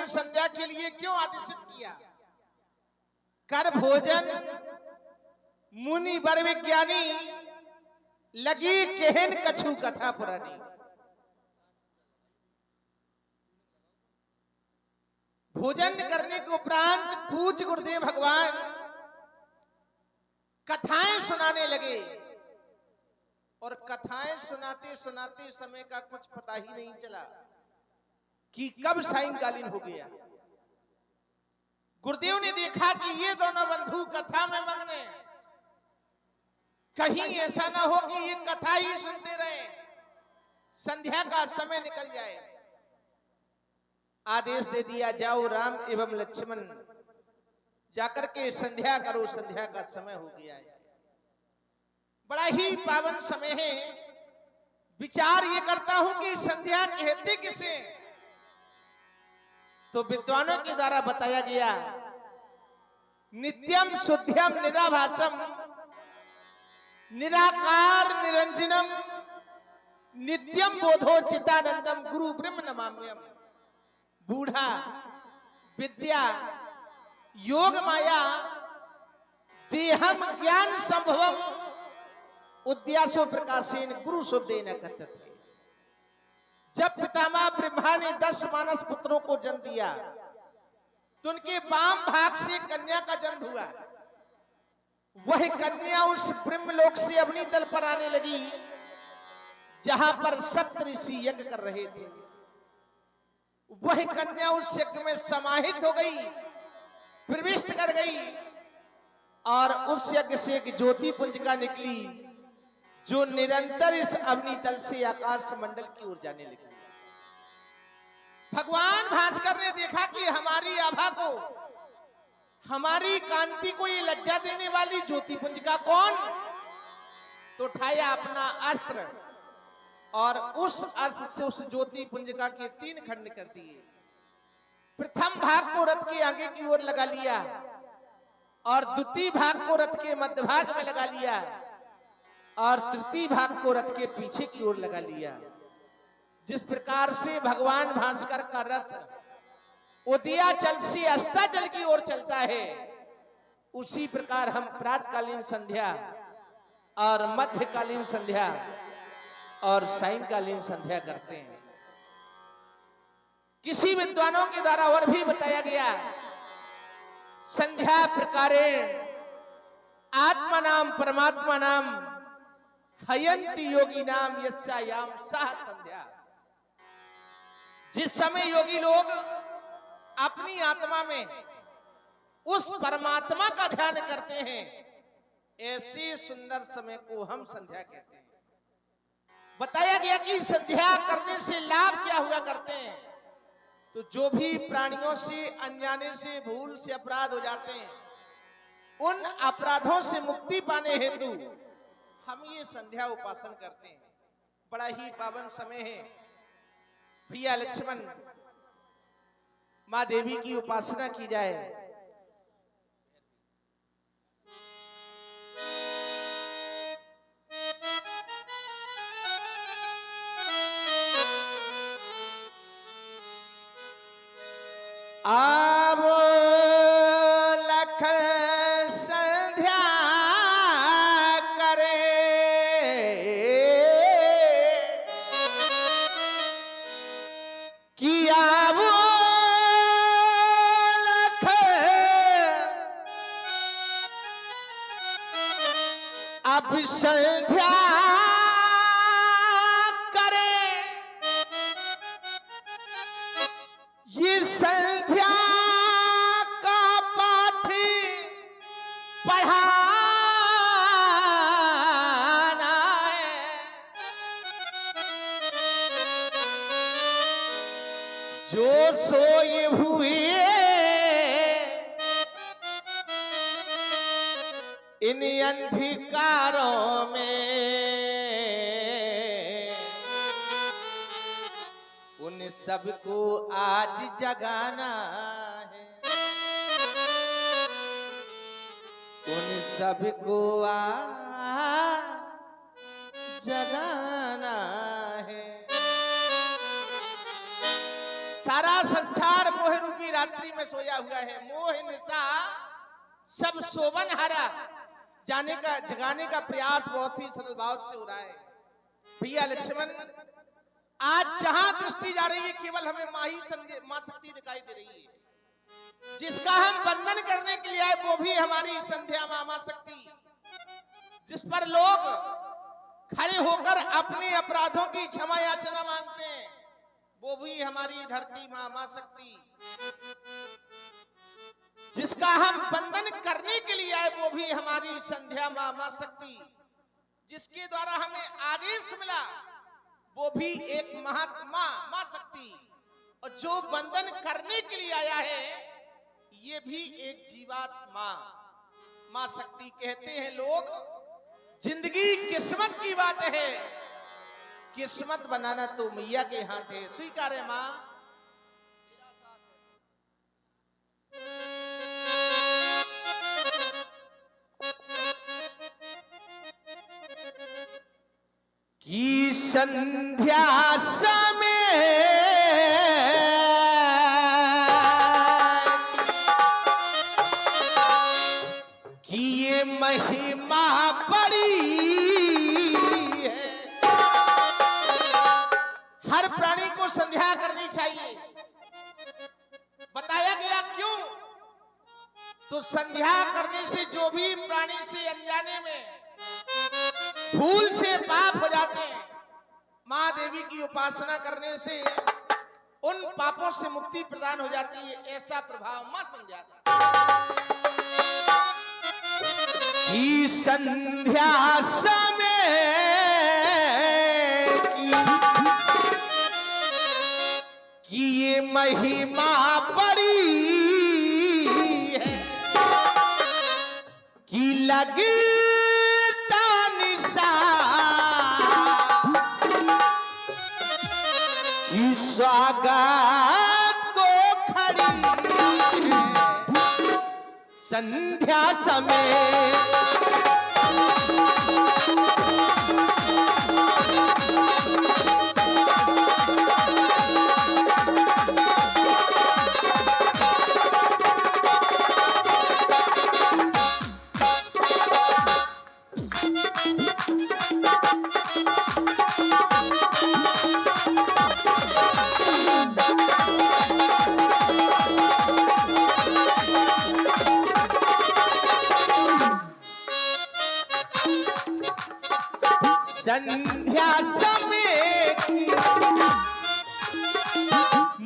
ने संध्या के लिए क्यों आदेशित किया? कर भोजन मुनि वर विज्ञानी, लगी केहन कछु कथा पुरानी। भोजन करने के उपरांत पूज्य गुरुदेव भगवान कथाएं सुनाने लगे और कथाएं सुनाते सुनाते समय का कुछ पता ही नहीं चला कि कब सायंकालीन हो गया। गुरुदेव ने देखा कि ये दोनों बंधु कथा में मग्न हैं, कहीं ऐसा ना हो कि ये कथा ही सुनते रहे, संध्या का समय निकल जाए। आदेश दे दिया, जाओ राम एवं लक्ष्मण जाकर के संध्या करो, संध्या का समय हो गया है। बड़ा ही पावन समय है। विचार ये करता हूं कि संध्या कहते किसे, तो विद्वानों के द्वारा बताया गया, नित्यम शुद्धम निराभासम निराकार निरंजनम नित्यम बोधो चिदानंदम गुरु ब्रह्म नमाम्यम। बूढ़ा विद्या योग माया देहम ज्ञान संभवम उद्यासो प्रकाशेन गुरु शुद्धेन कथते। जब पितामह ब्रह्मा ने 10 मानस पुत्रों को जन्म दिया तो उनके वाम भाग से कन्या का जन्म हुआ। वह कन्या उस ब्रह्मलोक से अग्नि तल पर आने लगी जहां पर सप्त ऋषि यज्ञ कर रहे थे। वह कन्या उस यज्ञ में समाहित हो गई, प्रविष्ट कर गई और उस यज्ञ से एक ज्योति पुंजिका निकली जो निरंतर इस अग्नि तल से आकाश मंडल की ओर जाने लगी। भगवान भास्कर ने देखा कि हमारी आभा को, हमारी कांति को ये लज्जा देने वाली ज्योति पुंजिका कौन, तो उठाया अपना अस्त्र और उस अस्त्र से उस ज्योति पुंजिका के 3 खंड कर दिए। प्रथम भाग को रथ के आगे की ओर लगा लिया और द्वितीय भाग को रथ के मध्य भाग में लगा लिया और तृतीय भाग को रथ के पीछे की ओर लगा लिया। जिस प्रकार से भगवान भास्कर का रथ उदयाचल से अस्ताचल की ओर चलता है, उसी प्रकार हम प्रातकालीन संध्या और मध्यकालीन संध्या और सायंकालीन संध्या करते हैं। किसी विद्वानों के द्वारा और भी बताया गया, संध्या प्रकारे आत्मा नाम परमात्मा नाम हयंती योगी नाम यस्यायाम सह संध्या। जिस समय योगी लोग अपनी आत्मा में उस परमात्मा का ध्यान करते हैं, ऐसे सुंदर समय को हम संध्या कहते हैं। बताया गया कि संध्या करने से लाभ क्या हुआ करते हैं, तो जो भी प्राणियों से अनजाने से भूल से अपराध हो जाते हैं, उन अपराधों से मुक्ति पाने हेतु हम ये संध्या उपासन करते हैं। बड़ा ही पावन समय है। प्रिया लक्ष्मण मां देवी की उपासना की जाए। आवो लख संध्या करे, कि आवो लख अब संध्या ये संध्या का पाठ पढ़ाना है, जो सोए हुए इन अंधकारों में उन सबको आज जगाना है, उन सबको आज जगाना है। सारा संसार मोह रूपी भी रात्रि में सोया हुआ है। मोह निशा सब शोभन हरा जगाने का प्रयास बहुत ही सरल भाव से हो रहा है। भैया लक्ष्मण, आज जहां दृष्टि जा रही है केवल हमें माँ शक्ति दिखाई दे रही है। जिसका हम वंदन करने के लिए आए वो भी हमारी संध्या माँ शक्ति, जिस पर लोग खड़े होकर अपने अपराधों की क्षमा याचना मांगते हैं, वो भी हमारी धरती माँ शक्ति। जिसका हम वंदन करने के लिए आए वो भी हमारी संध्या माँ शक्ति। जिसके द्वारा हमें आदेश मिला वो भी एक महात्मा माँ शक्ति। और जो वंदन करने के लिए आया है ये भी एक जीवात्मा माँ शक्ति। कहते हैं लोग, जिंदगी किस्मत की बात है, किस्मत बनाना तो मैया के हाथ है। स्वीकार है माँ। की संध्या समय की ये महिमा बड़ी है। हर प्राणी को संध्या करनी चाहिए। बताया गया क्यों? तो संध्या करने से जो भी प्राणी से अनजाने में भूल से पाप हो जाते हैं, माँ देवी की उपासना करने से उन पापों से मुक्ति प्रदान हो जाती है। ऐसा प्रभाव माँ संध्या की संध्या समय की ये महिमा बड़ी है कि लगी स्वागत को खड़ी संध्या समय। संध्या समय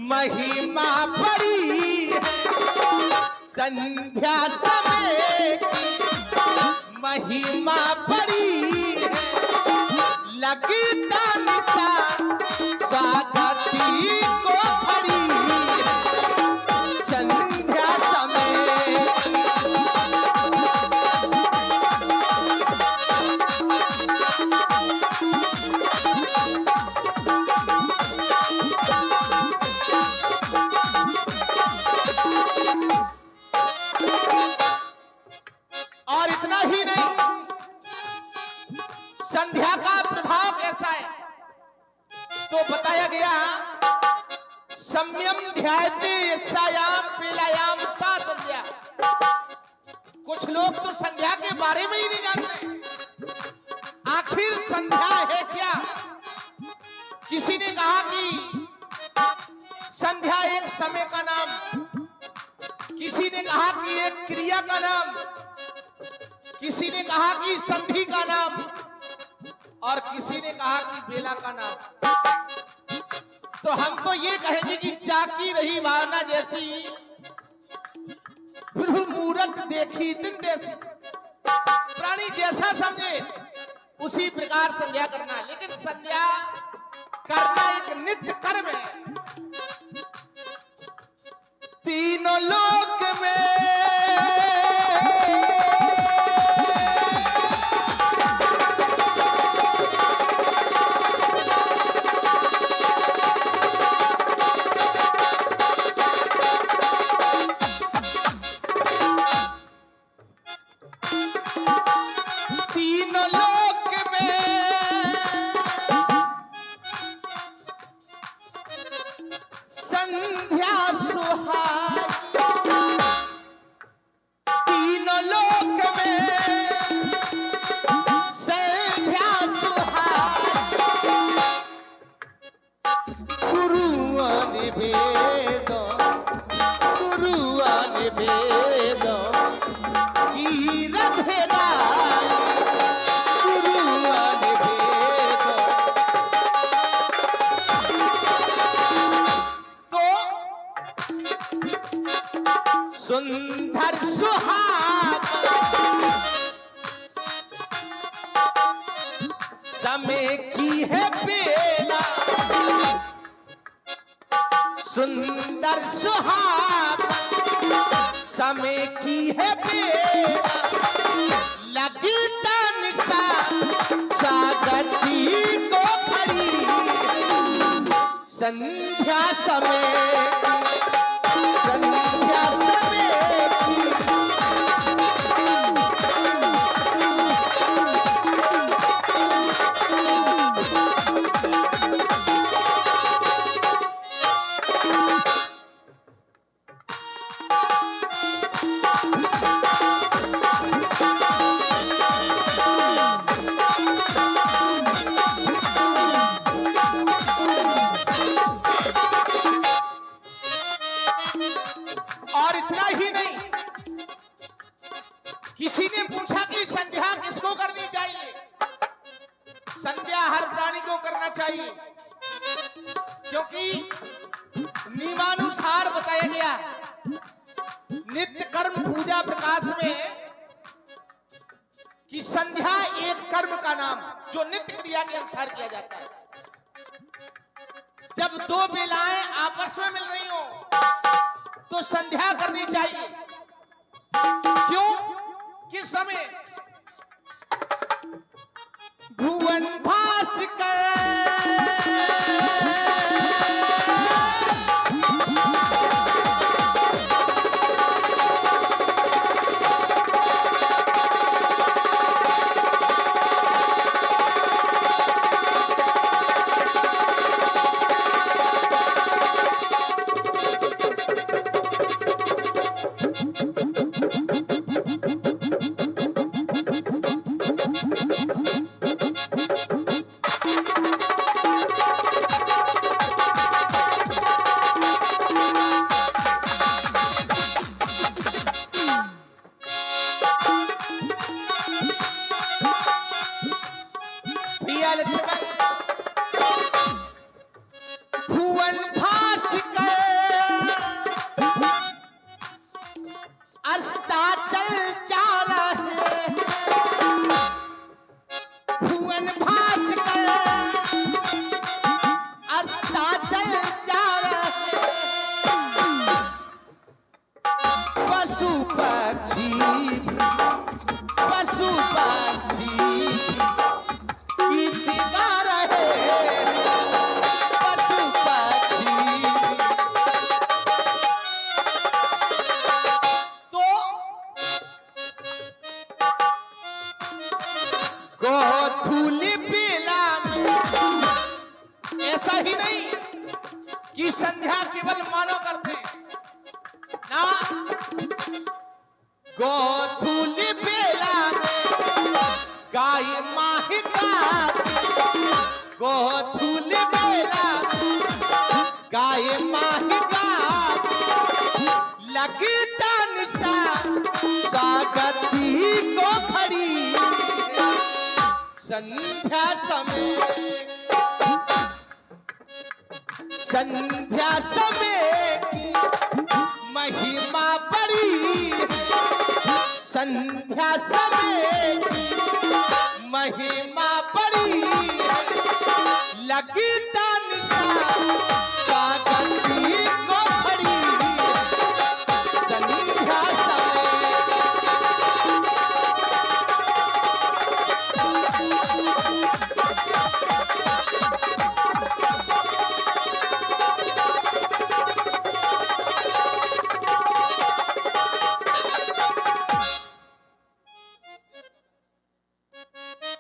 महिमा बड़ी है। संध्या समय महिमा बड़ी है। लगता निशान स्वागती को खड़ी संध्या समय। और इतना ही नहीं, संध्या का प्रभाव ऐसा है तो बताया गया, सम्यम ध्यायते यस्यायाम पीलायाम सा संध्या। कुछ लोग तो संध्या के बारे में ही नहीं जानते। आखिर संध्या है क्या? किसी ने कहा कि संध्या एक समय का नाम, किसी ने कहा कि एक क्रिया का नाम, किसी ने कहा कि संधि का नाम, और किसी ने कहा कि बेला का नाम। तो हम तो ये कहेंगे कि जाकी रही भावना जैसी, प्रभु मूरत देखी दिन देश। प्राणी जैसा समझे उसी प्रकार संध्या करना। लेकिन संध्या करना एक नित्य कर्म है। तीनों लोक में सुंदर सुहावना समय की है बेला, सुंदर सुहावना समय की है बेला, लगता निशा सागती को खड़ी संध्या समय, संध्या समय और इतना ही नहीं, किसी ने पूछा कि संध्या किसको करनी चाहिए? संध्या हर प्राणी को करना चाहिए, क्योंकि नियमानुसार बताया गया नित्य कर्म पूजा प्रकाश में कि संध्या एक कर्म का नाम जो नित्य क्रिया के अनुसार किया जाता है। जब दो बेलाएं आपस में मिल रही हो तो संध्या करनी चाहिए। क्यों? किस समय? भुवन भास्कर भुवन भास्कर अस्ताचल जा रहे, भुवन भास्कर अस्ताचल जा रहे, पशु पक्षी पशु पक्षी गीत गा रहे, पशु पक्षी। तो गोधूल बेला में ऐसा ही नहीं कि संध्या केवल मानव करते हैं ना, गोधूल बेला में गाय माहिका, गोधूल बेला गाय माहिका, लगता निशा स्वागती को खड़ी संध्या समय, संध्या समय की महिमा बड़ी है, संध्या समय की महिमा बड़ी है, लगता निशा स्वागती को खड़ी संध्या समय।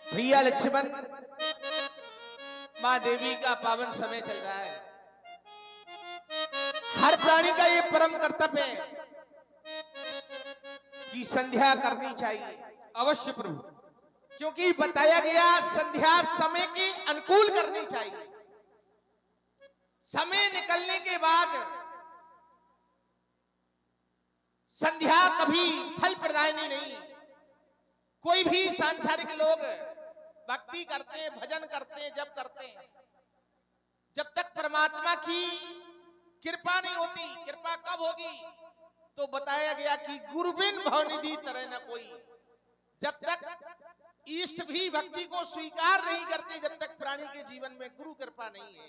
प्रिय लक्ष्मण, मां देवी का पावन समय चल रहा है। हर प्राणी का ये परम कर्तव्य है कि संध्या करनी चाहिए। अवश्य प्रभु। क्योंकि बताया गया संध्या समय के अनुकूल करनी चाहिए। समय निकलने के बाद संध्या कभी फल प्रदायनी नहीं। कोई भी सांसारिक लोग भक्ति करते हैं, भजन करते हैं, जप करते हैं, जब तक परमात्मा की कृपा नहीं होती। कृपा कब होगी? तो बताया गया कि गुरुबिन भवनिधि तरह न कोई। जब तक इष्ट भी भक्ति को स्वीकार नहीं करते, जब तक प्राणी के जीवन में गुरु कृपा नहीं है,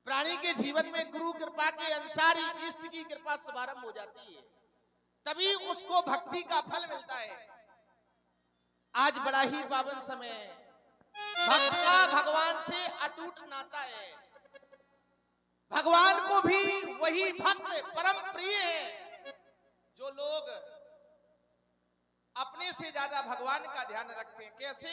प्राणी के जीवन में गुरु कृपा के अनुसार ही इष्ट की कृपा शुभारंभ हो जाती है, तभी उसको भक्ति का फल मिलता है। आज बड़ा ही पावन समय, भक्त का भगवान से अटूट नाता है। भगवान को भी वही भक्त परम प्रिय है जो लोग अपने से ज्यादा भगवान का ध्यान रखते हैं। कैसे?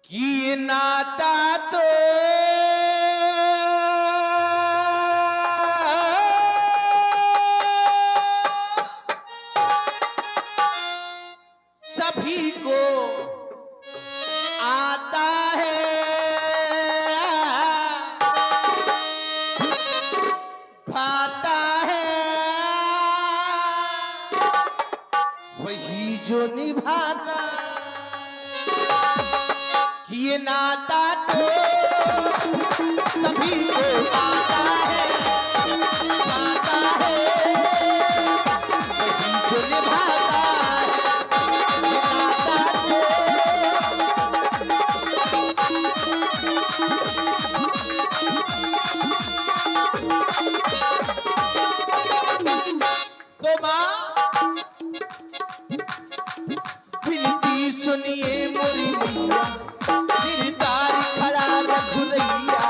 कि नाता तो सभी को आता है, भाता है, वही जो निभाता। ये नाता तो सभी को आता है, आता है, वही जो निभाता है। ये नाता तो माँ विनती सुनिए मोरी मैया, गिरदार खड़ा रघुरैया।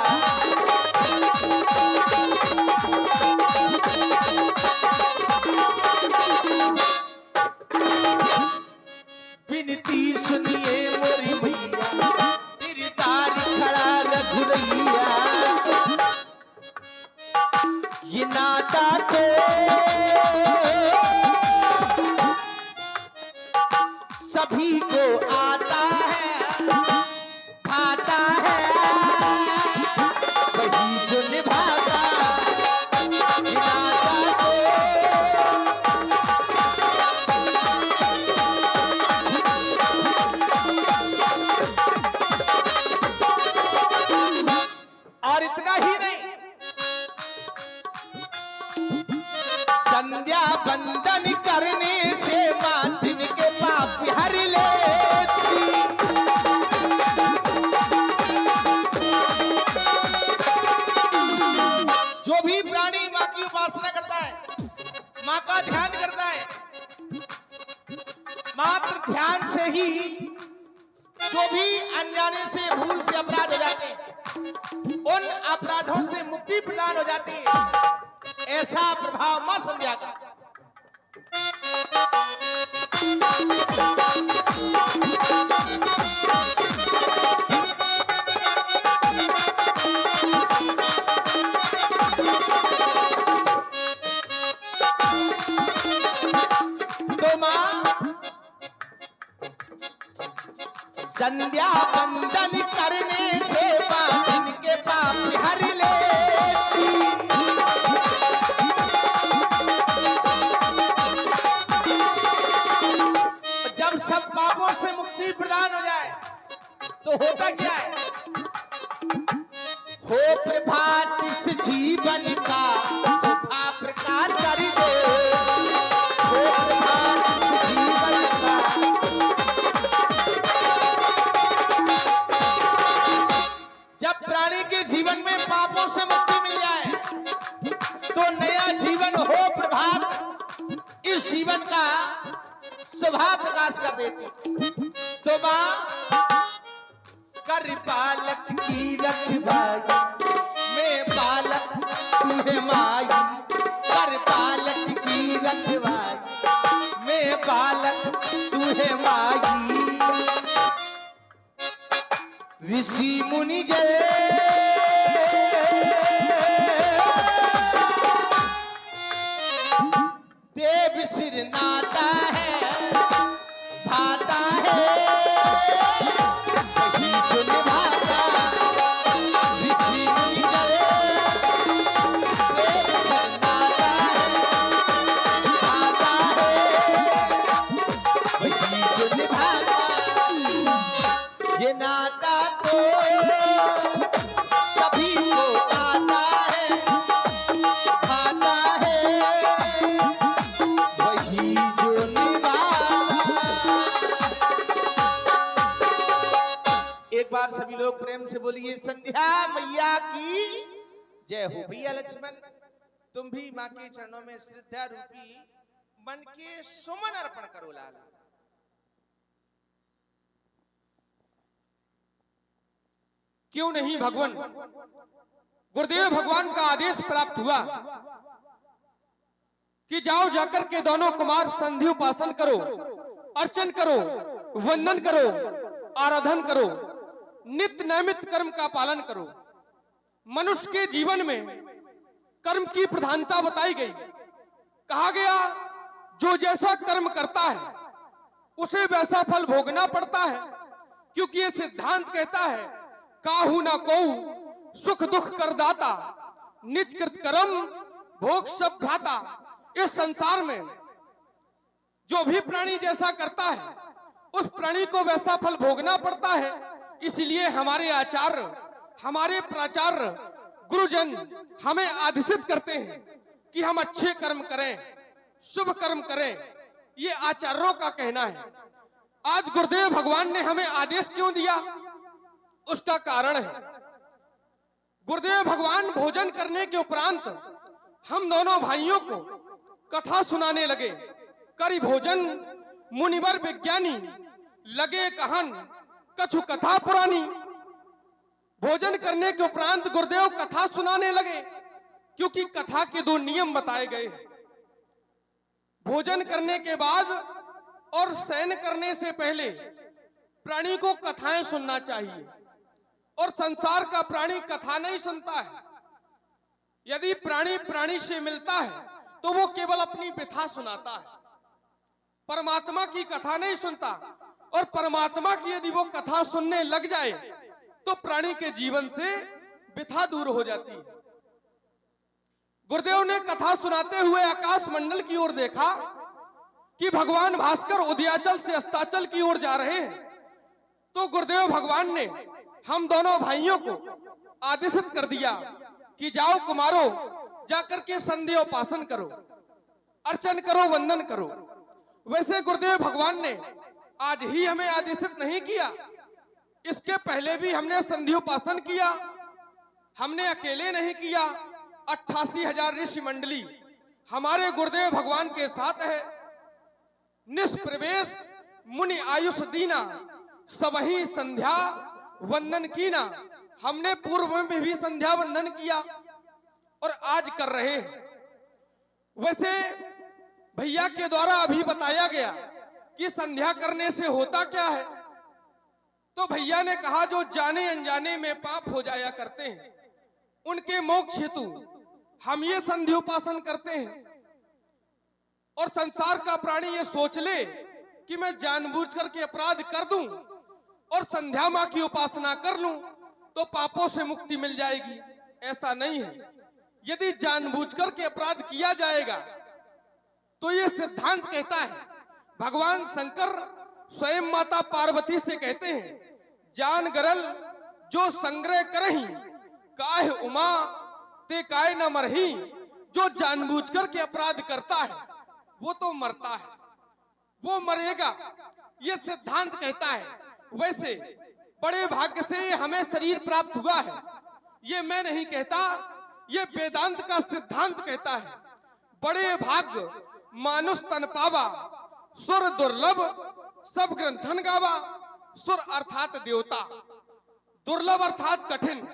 विनती सुनिए मोरी मैया, गिरदार खड़ा रघुरैया। ये नाता को सभी को आता है, भाता है, वही जो निभाता। ये नाता को और इतना ही नहीं, संध्या बंदन करने से माँ दिन के पाप हर लेती। जो भी प्राणी माँ की उपासना करता है, माँ का ध्यान करता है, मात्र ध्यान से ही जो भी अनजाने से भूल से अपराध हो जाते हैं, उन अपराधों से मुक्ति प्रदान हो जाती है। ऐसा प्रभाव मां संध्या का। तो मां संध्या बंदन करने से बांधन के पाप हर लेती। जब सब पापों से मुक्ति प्रदान हो जाए तो होता क्या है? हो प्रभात इस जीवन का शोभा प्रकाश कर दे। हो प्रभात इस जीवन का। जब प्राणी के जीवन में पापों से मुक्ति मिल जाए तो नया जीवन हो प्रभात इस जीवन का शोभा प्रकाश कर देती। तो मां कर बालक की रखवाली, मैं बालक तू है माई। कर बालक की रखवाली, मैं बालक तू है माई। ऋषि मुनि जय देव सिर नाता है, भाता है, वही जो निभाता। ऋषि मुनि जय देव सिर नाता है, भाता है, वही जो निभाता। ये नाता तो सभी को आता है, खाता है वही जो निभाता। एक बार सभी लोग प्रेम से बोलिए संध्या मैया की जय हो। भैया लक्ष्मण तुम भी माँ के चरणों में श्रद्धा रूपी मन के सुमन अर्पण करो लाल। क्यों नहीं भगवान, गुरुदेव भगवान का आदेश प्राप्त हुआ कि जाओ जाकर के दोनों कुमार संधि उपासन करो, अर्चन करो, वंदन करो, आराधन करो, नित्य नैमित कर्म का पालन करो। मनुष्य के जीवन में कर्म की प्रधानता बताई गई। कहा गया जो जैसा कर्म करता है उसे वैसा फल भोगना पड़ता है, क्योंकि ये सिद्धांत कहता है काहू ना कोऊ सुख दुख करदाता, निज कृत कर्म भोग सब भ्राता। इस संसार में जो भी प्राणी जैसा करता है उस प्राणी को वैसा फल भोगना पड़ता है। इसलिए हमारे आचार्य, हमारे प्राचार्य, गुरुजन हमें आदेशित करते हैं कि हम अच्छे कर्म करें, शुभ कर्म करें। ये आचार्यों का कहना है। आज गुरुदेव भगवान ने हमें आदेश क्यों दिया, उसका कारण है गुरुदेव भगवान भोजन करने के उपरांत हम दोनों भाइयों को कथा सुनाने लगे। करी भोजन मुनिवर विज्ञानी, लगे कहन कछु कथा पुरानी। भोजन करने के उपरांत गुरुदेव कथा सुनाने लगे, क्योंकि कथा के दो नियम बताए गए। भोजन करने के बाद और शयन करने से पहले प्राणी को कथाएं सुनना चाहिए, और संसार का प्राणी कथा नहीं सुनता है। यदि प्राणी प्राणी से मिलता है तो वो केवल अपनी व्यथा सुनाता है, परमात्मा की कथा नहीं सुनता। और परमात्मा की यदि वो कथा सुनने लग जाए तो प्राणी के जीवन से व्यथा दूर हो जाती है। गुरुदेव ने कथा सुनाते हुए आकाश मंडल की ओर देखा कि भगवान भास्कर उदयाचल से अस्ताचल की ओर जा रहे हैं। तो गुरुदेव भगवान ने हम दोनों भाइयों को आदेशित कर दिया कि जाओ कुमारो, जाकर के संध्या उपासन करो, अर्चन करो, वंदन करो। वैसे गुरुदेव भगवान ने आज ही हमें आदेशित नहीं किया, इसके पहले भी हमने संध्या उपासन किया। हमने अकेले नहीं किया, 88,000 ऋषि मंडली हमारे गुरुदेव भगवान के साथ है। निष्प्रवेश मुनि आयुष दीना, सबही संध्या वंदन कीना। हमने पूर्व में भी संध्या वंदन किया और आज कर रहे हैं। वैसे भैया के द्वारा अभी बताया गया कि संध्या करने से होता क्या है। तो भैया ने कहा जो जाने अनजाने में पाप हो जाया करते हैं उनके मोक्ष हेतु हम ये संध्या उपासन करते हैं। और संसार का प्राणी ये सोच ले कि मैं जानबूझ करके अपराध कर दूं और संध्या मां की उपासना कर लूं तो पापों से मुक्ति मिल जाएगी, ऐसा नहीं है। यदि जानबूझ करके अपराध किया जाएगा तो ये सिद्धांत कहता है, भगवान शंकर स्वयं माता पार्वती से कहते हैं, जान गरल जो संग्रह करही, काहे उमा ते काय न मरही। जो जानबूझ करके अपराध करता है वो तो मरता है, वो मरेगा, ये सिद्धांत कहता है। वैसे बड़े भाग्य से हमें शरीर प्राप्त हुआ है, ये मैं नहीं कहता, ये वेदांत का सिद्धांत कहता है। बड़े भाग्य मानुष तन पावा, सुर दुर्लभ सब ग्रंथन गावा। सुर अर्थात देवता, दुर्लभ अर्थात कठिन,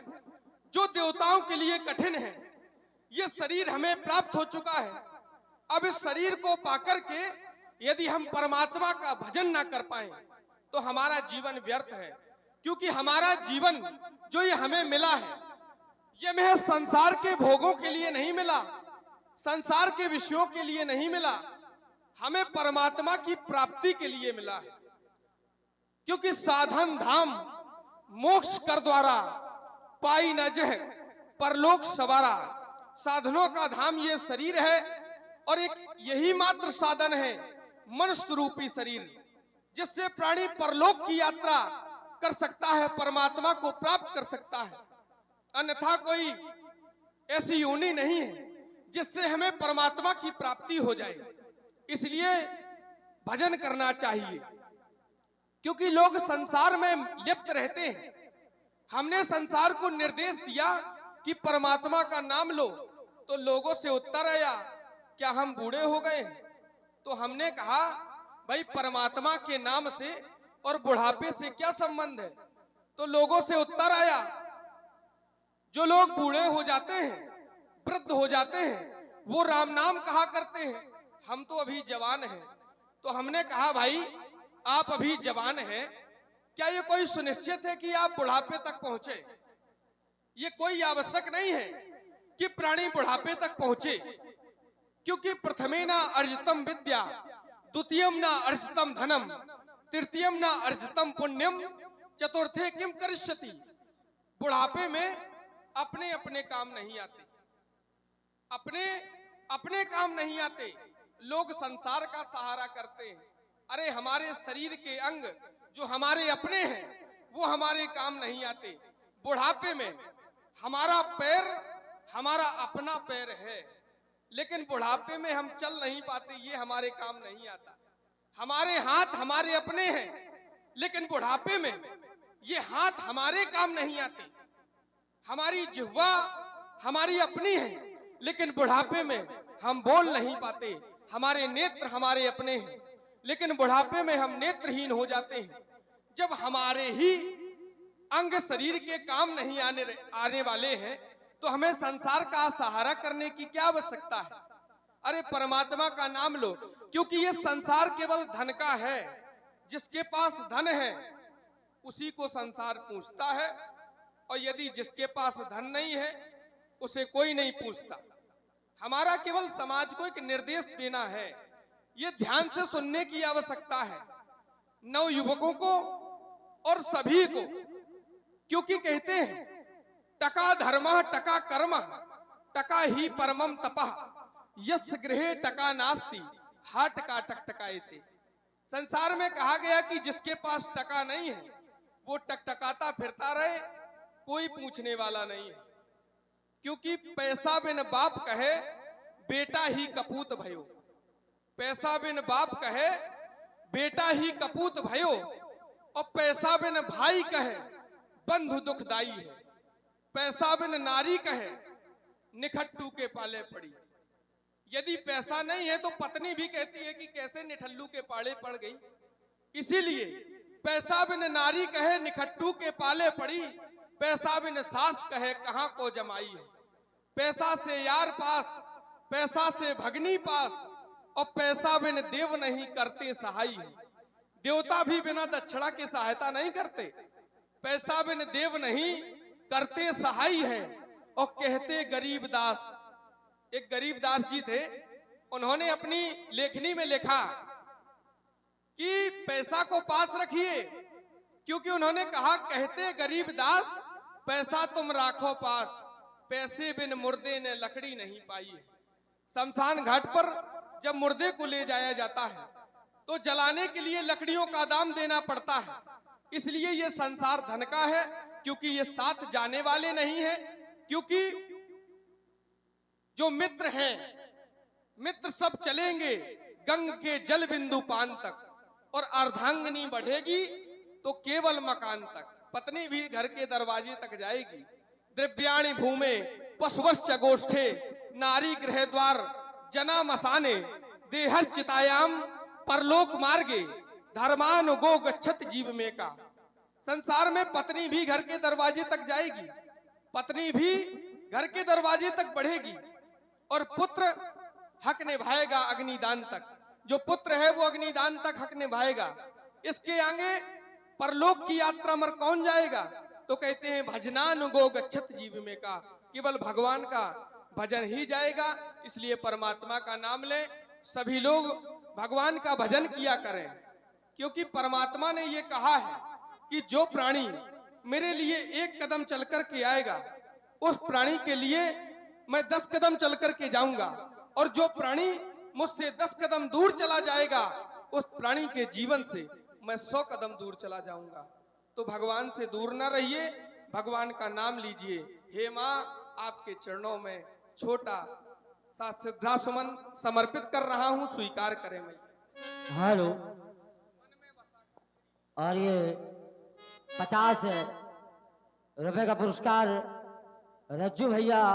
जो देवताओं के लिए कठिन है। ये शरीर हमें प्राप्त हो चुका है। अब इस शरीर को पाकर के यदि हम परमात्मा का भजन ना कर पाए तो हमारा जीवन व्यर्थ है, क्योंकि हमारा जीवन जो ये हमें मिला है ये महज संसार के भोगों के लिए नहीं मिला, संसार के विषयों के लिए नहीं मिला, हमें परमात्मा की प्राप्ति के लिए मिला है। क्योंकि साधन धाम मोक्ष कर द्वारा, पाई न जह परलोक सवारा। साधनों का धाम ये शरीर है और एक यही मात्र साधन है मनुष्य रूपी शरीर, जिससे प्राणी परलोक की यात्रा कर सकता है, परमात्मा को प्राप्त कर सकता है। अन्यथा कोई ऐसी योनि नहीं है जिससे हमें परमात्मा की प्राप्ति हो जाए। इसलिए भजन करना चाहिए, क्योंकि लोग संसार में लिप्त रहते हैं। हमने संसार को निर्देश दिया कि परमात्मा का नाम लो, तो लोगों से उत्तर आया, क्या हम बूढ़े हो गए? तो हमने कहा, भाई परमात्मा के नाम से और बुढ़ापे से क्या संबंध है? तो लोगों से उत्तर आया, जो लोग बूढ़े हो जाते हैं, वृद्ध हो जाते हैं, वो राम नाम कहा करते हैं, हम तो अभी जवान हैं। तो हमने कहा, भाई आप अभी जवान हैं, क्या ये कोई सुनिश्चित है कि आप बुढ़ापे तक पहुंचे? ये कोई आवश्यक नहीं है कि प्राणी बुढ़ापे तक पहुंचे, क्योंकि प्रथमेना अर्जितम विद्या, द्वितीयम ना अर्जितम धनम, तृतीयम ना अर्जितम पुण्यम, चतुर्थे किम करिष्यति। बुढ़ापे में अपने अपने काम नहीं आते, अपने अपने काम नहीं आते। लोग संसार का सहारा करते हैं। अरे हमारे शरीर के अंग जो हमारे अपने हैं वो हमारे काम नहीं आते। बुढ़ापे में हमारा पैर हमारा अपना पैर है, लेकिन बुढ़ापे में हम चल नहीं पाते, ये हमारे काम नहीं आता। हमारे हाथ हमारे अपने हैं, लेकिन बुढ़ापे में ये हाथ हमारे काम नहीं आते। हमारी जिह्वा हमारी अपनी है, लेकिन बुढ़ापे में हम बोल नहीं पाते। हमारे नेत्र हमारे अपने हैं, लेकिन बुढ़ापे में हम नेत्रहीन हो जाते हैं। जब हमारे ही अंग शरीर के काम नहीं आने वाले हैं, तो हमें संसार का सहारा करने की क्या आवश्यकता है? अरे परमात्मा का नाम लो, क्योंकि ये संसार केवल धन का है। जिसके पास धन है उसी को संसार पूछता है, और यदि जिसके पास धन नहीं है उसे कोई नहीं पूछता। हमारा केवल समाज को एक निर्देश देना है, ये ध्यान से सुनने की आवश्यकता है, नव युवकों को और सभी को। क्योंकि कहते हैं, टका धर्मः टका कर्मः टका ही परमम तपः, यस्य गृहे टका नास्ति हा टका टकटकायते। संसार में कहा गया कि जिसके पास टका नहीं है वो टकटकाता फिरता रहे, कोई पूछने वाला नहीं है। क्योंकि पैसा बिन बाप कहे बेटा ही कपूत भयो, पैसा बिन बाप कहे बेटा ही कपूत भयो, और पैसा बिन भाई कहे बंधु दुखदाई है। पैसा बिन नारी कहे निखट्टू के पाले पड़ी। यदि पैसा नहीं है तो पत्नी भी कहती है कि कैसे निठल्लू के पाले पड़ गई। इसीलिए पैसा बिन नारी कहे निखट्टू के पाले पड़ी, पैसा बिन सास कहे कहां को जमाई है। पैसा से यार पास, पैसा से भगनी पास, और पैसा बिन देव नहीं करते सहाय है। देवता भी बिना दक्षिणा के सहायता नहीं करते, पैसा बिन देव नहीं करते सहाय है। और कहते गरीब दास, एक गरीब दास जी थे, उन्होंने अपनी लेखनी में लिखा कि पैसा को पास रखिए, क्योंकि उन्होंने कहा, कहते गरीब दास पैसा तुम राखो पास, पैसे बिन मुर्दे ने लकड़ी नहीं पाई है। शमशान घाट पर जब मुर्दे को ले जाया जाता है तो जलाने के लिए लकड़ियों का दाम देना पड़ता है। इसलिए ये संसार धन का है, क्योंकि ये साथ जाने वाले नहीं है। क्योंकि जो मित्र हैं, मित्र सब चलेंगे गंग के जल बिंदु पान तक, और अर्धांगिनी बढ़ेगी तो केवल मकान तक। पत्नी भी घर के दरवाजे तक जाएगी। द्रव्याणि भूमे पशुवश्च गोष्ठे, नारी गृह द्वार जना मसाने, देहर चितायाम परलोक मार्गे, धर्मानुगो गच्छत जीव में का। संसार में पत्नी भी घर के दरवाजे तक जाएगी, पत्नी भी घर के दरवाजे तक बढ़ेगी, और पुत्र हक निभाएगा अग्निदान तक। जो पुत्र है वो अग्निदान तक हक निभाएगा। इसके आगे परलोक की यात्रा में कौन जाएगा? तो कहते हैं भजनानुगो गच्छत जीव में का, केवल भगवान का भजन ही जाएगा। इसलिए परमात्मा का नाम लें, सभी लोग भगवान का भजन किया करें, क्योंकि परमात्मा ने ये कहा है कि जो प्राणी मेरे लिए एक कदम चलकर के आएगा, उस प्राणी के लिए मैं 10 कदम चलकर के जाऊंगा, और जो प्राणी मुझसे 10 कदम दूर चला जाएगा, उस प्राणी के जीवन से मैं 100 कदम दूर चला जाऊंगा। तो भगवान से दूर न रहिए, भगवान का नाम लीजिए। हे माँ, आपके चरणों में छोटा सा श्रद्धा सुमन समर्पित कर रहा हूँ, स्वीकार करें मैया। हेलो। और ये 50 रुपए का पुरस्कार रज्जू भैया